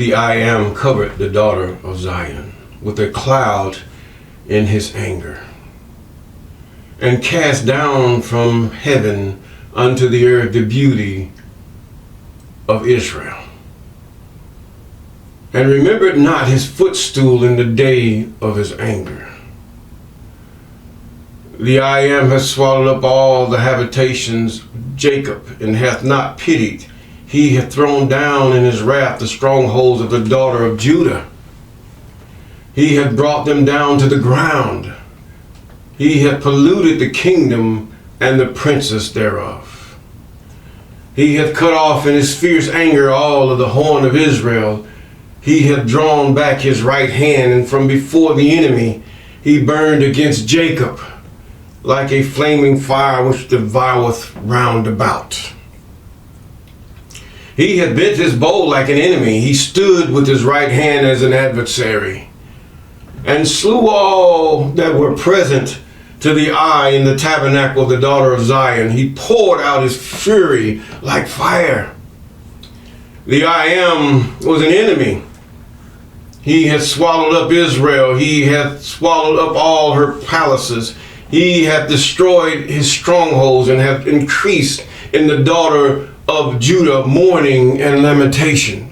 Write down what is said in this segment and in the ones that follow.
the I Am covered the daughter of Zion with a cloud in his anger, and cast down from heaven unto the earth the beauty of Israel, and remembered not his footstool in the day of his anger. The I Am hath swallowed up all the habitations of Jacob, and hath not pitied. He hath thrown down in his wrath the strongholds of the daughter of Judah. He hath brought them down to the ground. He hath polluted the kingdom and the princes thereof. He hath cut off in his fierce anger all of the horn of Israel. He hath drawn back his right hand, and from before the enemy he burned against Jacob, like a flaming fire which devoureth round about. He had bent his bow like an enemy. He stood with his right hand as an adversary, and slew all that were present to the eye in the tabernacle of the daughter of Zion. He poured out his fury like fire. The I Am was an enemy. He hath swallowed up Israel. He hath swallowed up all her palaces. He hath destroyed his strongholds, and hath increased in the daughter of Judah mourning and lamentation.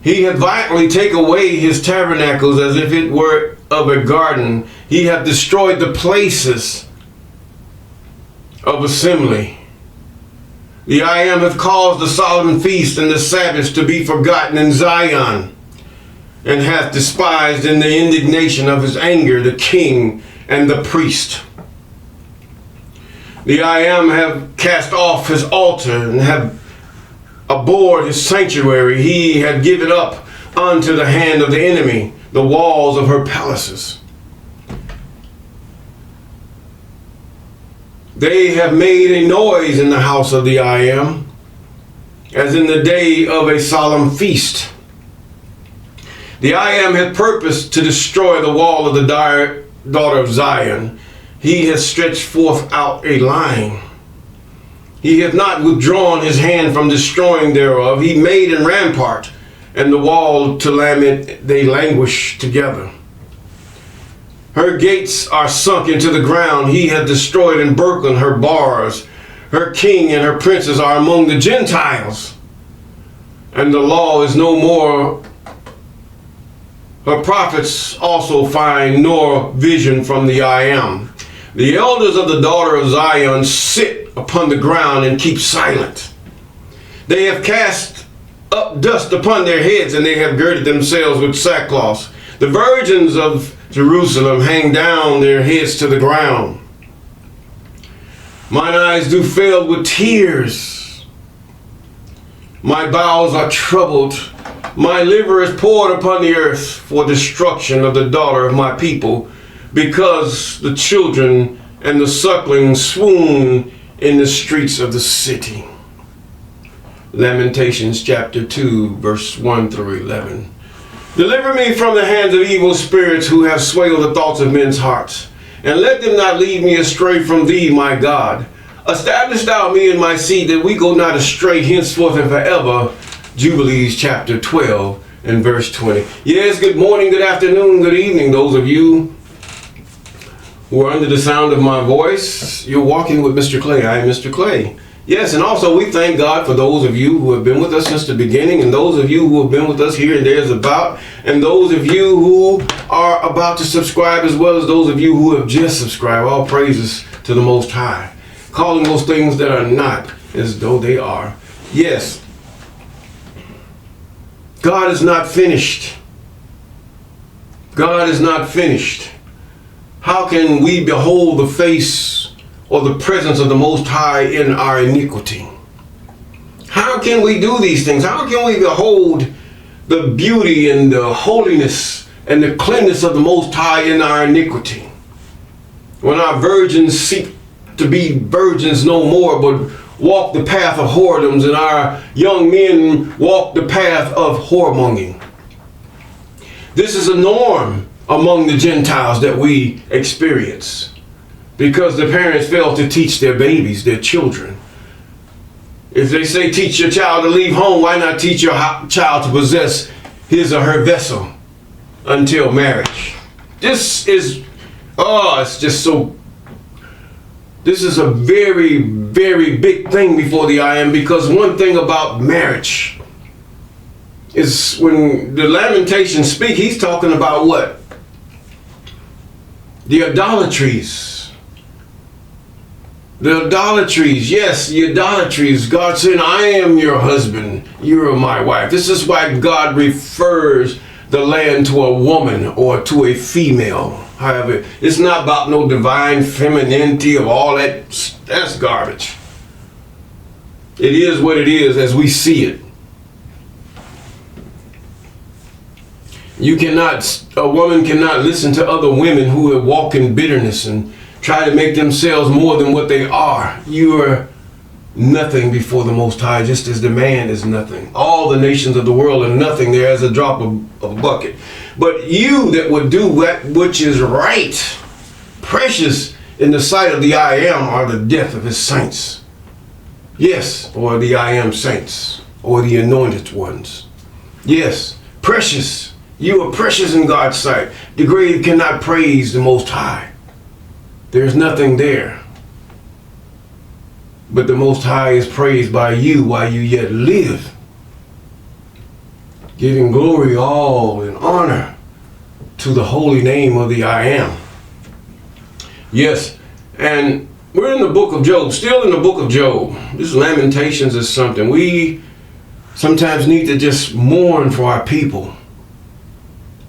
He hath violently taken away his tabernacles as if it were of a garden. He hath destroyed the places of assembly. The I Am hath caused the solemn feast and the Sabbaths to be forgotten in Zion, and hath despised in the indignation of his anger the king and the priest. The I Am have cast off his altar, and have abhorred his sanctuary. He had given up unto the hand of the enemy the walls of her palaces. They have made a noise in the house of the I Am, as in the day of a solemn feast. The I Am hath purposed to destroy the wall of the daughter of Zion. He hath stretched forth out a line. He hath not withdrawn his hand from destroying thereof. He made an rampart, and the wall to lament, they languish together. Her gates are sunk into the ground. He hath destroyed and broken her bars. Her king and her princes are among the Gentiles, and the law is no more. Her prophets also find nor vision from the I Am. The elders of the daughter of Zion sit upon the ground and keep silent. They have cast up dust upon their heads, and they have girded themselves with sackcloth. The virgins of Jerusalem hang down their heads to the ground. Mine eyes do fail with tears. My bowels are troubled. My liver is poured upon the earth for destruction of the daughter of my people, because the children and the sucklings swoon in the streets of the city. Lamentations chapter 2, verse 1 through 11. Deliver me from the hands of evil spirits who have swayed the thoughts of men's hearts, and let them not lead me astray from thee, my God. Establish thou me in my seed, that we go not astray henceforth and forever. Jubilees chapter 12 and verse 20. Yes, good morning, good afternoon, good evening, those of you who are under the sound of my voice. You're walking with Mr. Clay. I am Mr. Clay. Yes, and also we thank God for those of you who have been with us since the beginning, and those of you who have been with us here and there's about, and those of you who are about to subscribe, as well as those of you who have just subscribed. All praises to the Most High, calling those things that are not as though they are. Yes, God is not finished. God is not finished. How can we behold the face or the presence of the Most High in our iniquity? How can we do these things? How can we behold the beauty and the holiness and the cleanness of the Most High in our iniquity, when our virgins seek to be virgins no more, but walk the path of whoredoms, and our young men walk the path of whoremongering? This is a norm among the Gentiles that we experience, because the parents fail to teach their babies, their children, If they say teach your child to leave home, why not teach your child to possess his or her vessel until marriage? This is, it's just so, this is a very, very big thing before the I am, because one thing about marriage is when the Lamentations speak, he's talking about what? The idolatries. The idolatries, yes, the idolatries. God said, I am your husband, you are my wife. This is why God refers the land to a woman or to a female. However, it's not about no divine femininity of all that. That's garbage. It is what it is as we see it. A woman cannot listen to other women who walk in bitterness and try to make themselves more than what they are. You are nothing before the Most High, just as the man is nothing. All the nations of the world are nothing. There is a drop of a bucket. But you that would do that which is right, precious in the sight of the I am, are the death of his saints. Yes, or the I am saints, or the anointed ones. Yes, precious. You are precious in God's sight. The grave cannot praise the Most High. There's nothing there. But the Most High is praised by you while you yet live, giving glory, all, and honor to the holy name of the I am. Yes, and we're in the book of Job, still in the book of Job. This Lamentations is something we sometimes need to just mourn for our people,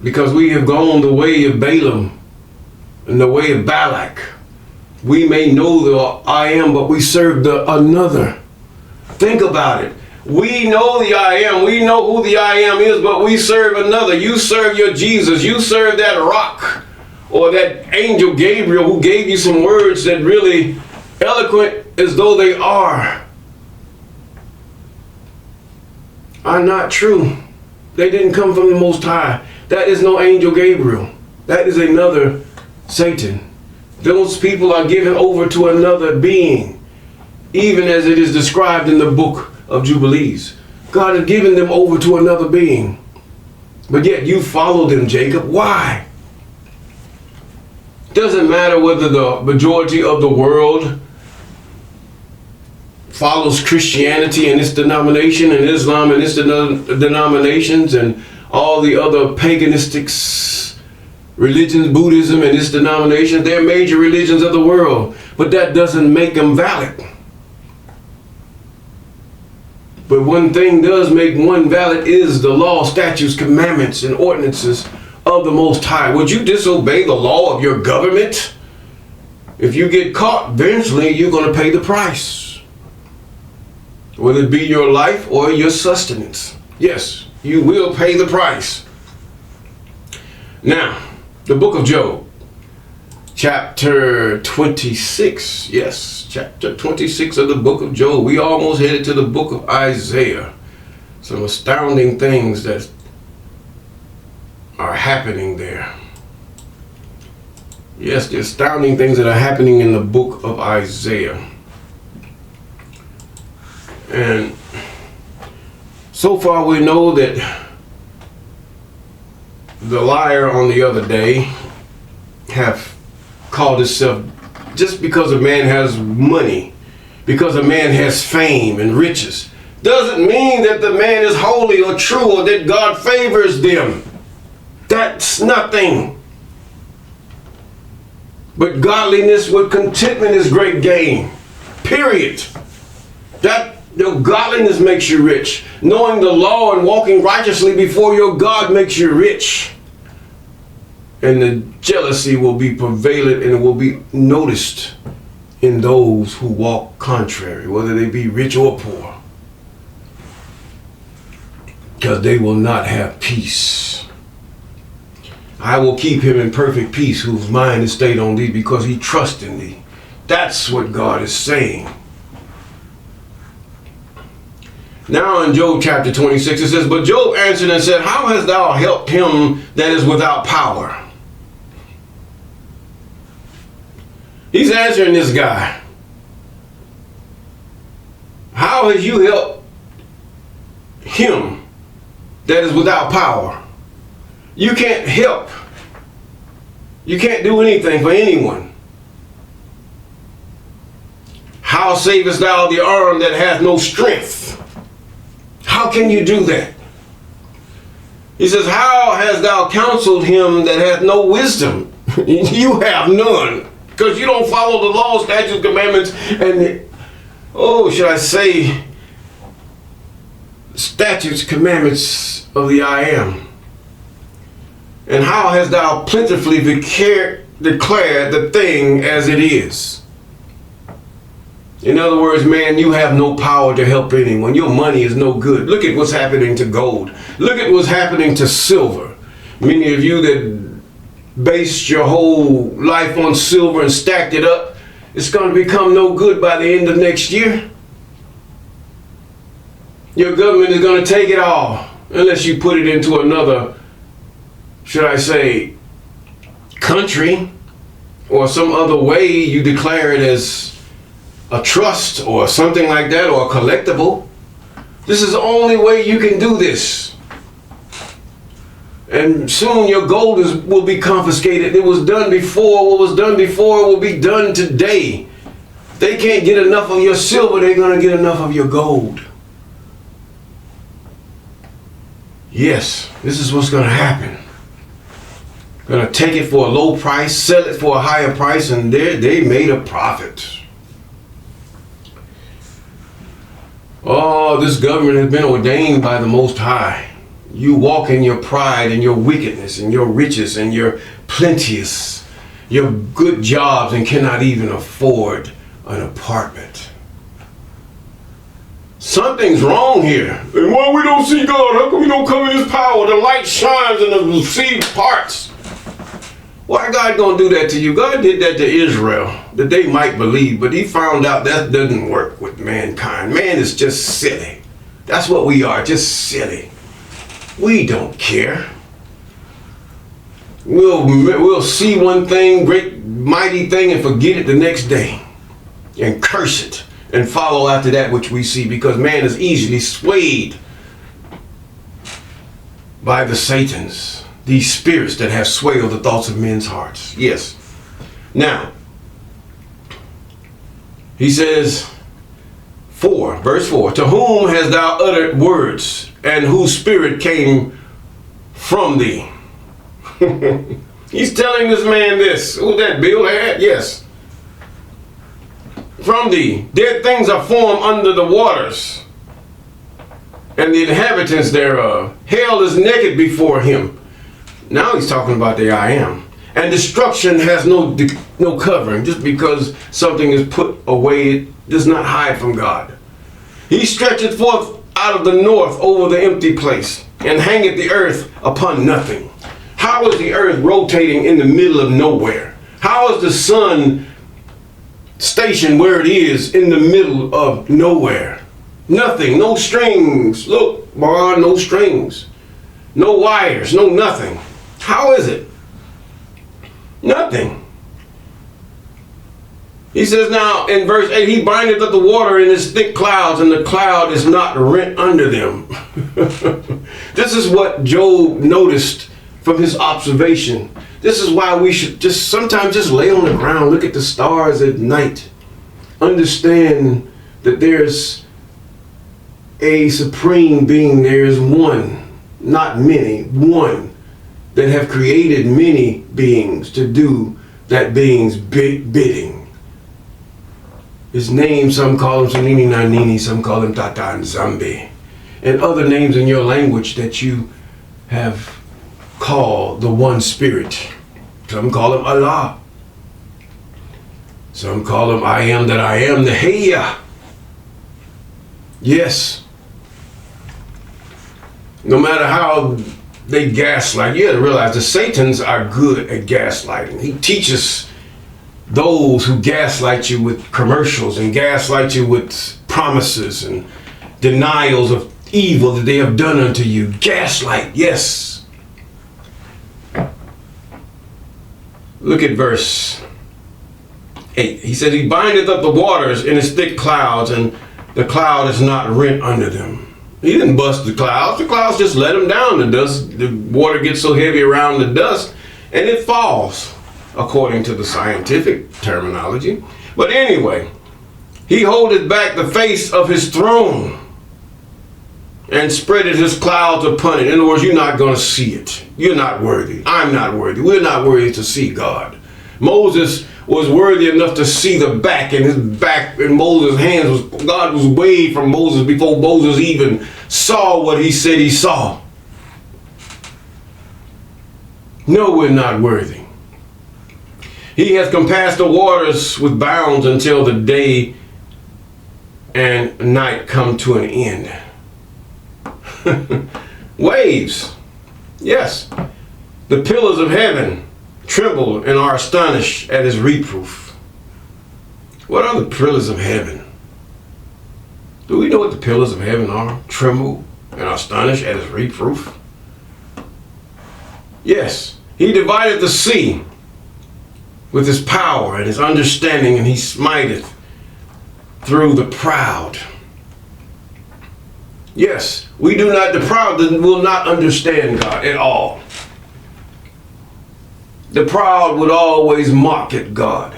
because we have gone the way of Balaam and the way of Balak. We may know the I am, but we serve another. Think about it. We know the I am. We know who the I am is, but we serve another. You serve your Jesus. You serve that rock or that angel Gabriel who gave you some words that really eloquent as though they are not true. They didn't come from the Most High. That is no angel Gabriel. That is another Satan. Those people are given over to another being, even as it is described in the book of Jubilees. God has given them over to another being. But yet you follow them, Jacob. Why? Doesn't matter whether the majority of the world follows Christianity and its denomination, and Islam and its denominations, and all the other paganistic religions, Buddhism and its denominations. They're major religions of the world, but that doesn't make them valid. But one thing does make one valid is the law, statutes, commandments, and ordinances of the Most High. Would you disobey the law of your government? If you get caught, eventually you're going to pay the price, whether it be your life or your sustenance. Yes, you will pay the price. Now, the book of Job, chapter 26. Yes, chapter 26 of the book of Job. We almost headed to the book of Isaiah. Some astounding things that are happening there. Yes, the astounding things that are happening in the book of Isaiah. And so far we know that the liar on the other day have called itself, just because a man has money, because a man has fame and riches, doesn't mean that the man is holy or true or that God favors them. That's nothing. But godliness with contentment is great gain. Period. Godliness makes you rich. Knowing the law and walking righteously before your God makes you rich. And the jealousy will be prevalent, and it will be noticed in those who walk contrary, whether they be rich or poor, because they will not have peace. I will keep him in perfect peace whose mind is stayed on thee, because he trusts in thee. That's what God is saying. Now in Job chapter 26 it says, but Job answered and said, how hast thou helped him that is without power? He's answering this guy. How has you helped him that is without power? You can't help. You can't do anything for anyone. How savest thou the arm that hath no strength? How can you do that? He says, how hast thou counseled him that hath no wisdom? You have none, because you don't follow the law, statutes, commandments, and should I say, statutes, commandments of the I am. And how hast thou plentifully declared the thing as it is? In other words, man, you have no power to help anyone. Your money is no good. Look at what's happening to gold. Look at what's happening to silver. Many of you that based your whole life on silver and stacked it up, it's going to become no good by the end of next year. Your government is going to take it all unless you put it into another, should I say, country, or some other way you declare it as a trust or something like that, or a collectible. This is the only way you can do this. And soon your gold will be confiscated. It was done before. What was done before will be done today. They can't get enough of your silver, they're going to get enough of your gold. Yes, this is what's going to happen. Going to take it for a low price, sell it for a higher price, and they made a profit. Oh, this government has been ordained by the Most High. You walk in your pride and your wickedness and your riches and your plenteous, your good jobs, and cannot even afford an apartment. Something's wrong here. And why we don't see God? How come we don't come in His power? The light shines and the sea parts. Why God gonna do that to you? God did that to Israel, that they might believe, but He found out that doesn't work with mankind. Man is just silly. That's what we are, just silly. We don't care. We'll see one thing, great mighty thing, and forget it the next day, and curse it, and follow after that which we see, because man is easily swayed by the Satans, these spirits that have swayed the thoughts of men's hearts. Yes. Now, he says, verse 4, to whom hast thou uttered words, and whose spirit came from thee? He's telling this man this. Who's that, Bill? Yes. From thee. Dead things are formed under the waters, and the inhabitants thereof. Hell is naked before him. Now he's talking about the I am. And destruction has no covering. Just because something is put away, it does not hide from God. He stretcheth forth out of the north over the empty place, and hangeth the earth upon nothing. How is the earth rotating in the middle of nowhere? How is the sun stationed where it is in the middle of nowhere? Nothing, no strings. Look, boy, no strings. No wires, no nothing. How is it? Nothing. He says now in verse 8, he bindeth up the water in his thick clouds, and the cloud is not rent under them. This is what Job noticed from his observation. This is why we should sometimes just lay on the ground, look at the stars at night. Understand that there's a supreme being. There is one, not many, one that have created many beings to do that being's bidding. His name, some call him Sanini Nanini, some call him Tata and Zambi, and other names in your language that you have called the one spirit. Some call him Allah. Some call him I am that I am, the Hayya. Yes. No matter how they gaslight, you have to realize the Satans are good at gaslighting. He teaches those who gaslight you with commercials and gaslight you with promises and denials of evil that they have done unto you. Gaslight, yes. Look at verse 8. He said, he bindeth up the waters in his thick clouds, and the cloud is not rent under them. He didn't bust the clouds. The clouds just let them down. The water gets so heavy around the dust and it falls, according to the scientific terminology. But anyway, he holdeth back the face of his throne and spreadeth his clouds upon it. In other words, you're not going to see it. You're not worthy. I'm not worthy. We're not worthy to see God. Moses was worthy enough to see the back, and his back in Moses' hands was, God was way from Moses before Moses even saw what he said he saw. No, we're not worthy. He has compassed the waters with bounds until the day and night come to an end. Waves, yes, the pillars of heaven tremble and are astonished at his reproof. What are the pillars of heaven? Do we know what the pillars of heaven are? Tremble and are astonished at his reproof. Yes, he divided the sea with his power and his understanding, and he smiteth through the proud. Yes, the proud will not understand God at all. The proud would always mock at God.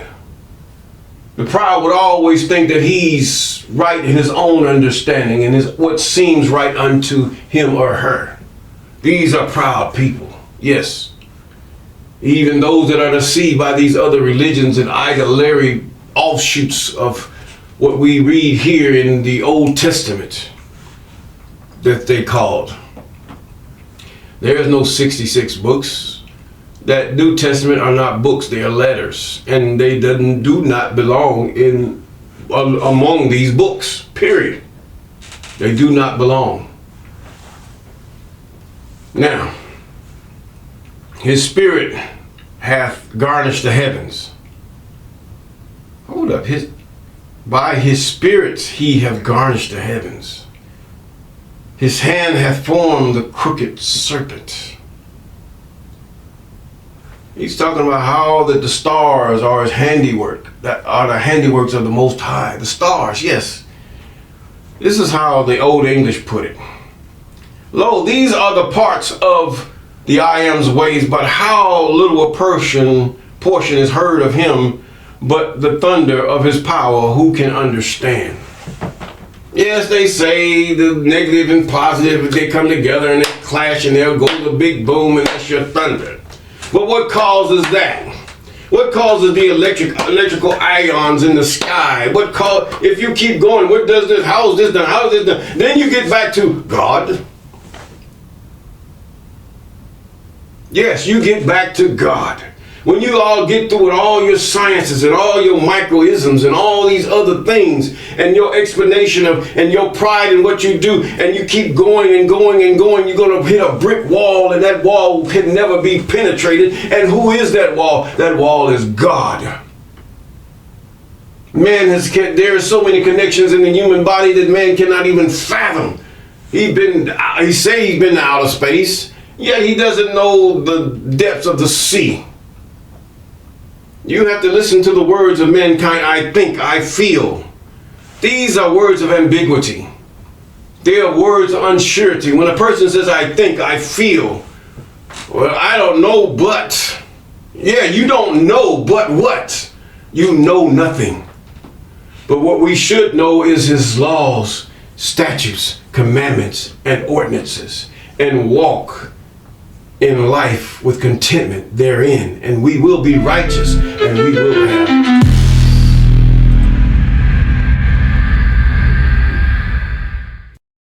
The proud would always think that he's right in his own understanding and is what seems right unto him or her. These are proud people. Yes. Even those that are deceived by these other religions and idolatry offshoots of what we read here in the Old Testament that they called. There is no 66 books. That New Testament are not books, they are letters, and they do not belong in among these books, period. They do not belong. Now, his spirit hath garnished the heavens. Hold up, by his spirit he hath garnished the heavens. His hand hath formed the crooked serpent. He's talking about how that the stars are his handiwork, that are the handiworks of the Most High. The stars, yes. This is how the Old English put it. Lo, these are the parts of the I Am's ways, but how little a portion is heard of him, but the thunder of his power, who can understand? Yes, they say the negative and positive, they come together and they clash and they'll go the big boom and that's your thunder. But what causes that? What causes the electrical ions in the sky? If you keep going, what does this, how is this done, how is this done? Then you get back to God. Yes, you get back to God. When you all get through with all your sciences and all your microisms and all these other things and your explanation of and your pride in what you do, and you keep going and going and going, you're going to hit a brick wall, and that wall can never be penetrated. And who is that wall? That wall is God. There are so many connections in the human body that man cannot even fathom. He say he's been to outer space, yet he doesn't know the depths of the sea. You have to listen to the words of mankind. I think, I feel. These are words of ambiguity. They are words of unsurety. When a person says, I think, I feel, well, I don't know, but. Yeah, you don't know, but what? You know nothing. But what we should know is his laws, statutes, commandments, and ordinances, and walk in life with contentment therein, and we will be righteous, and we will have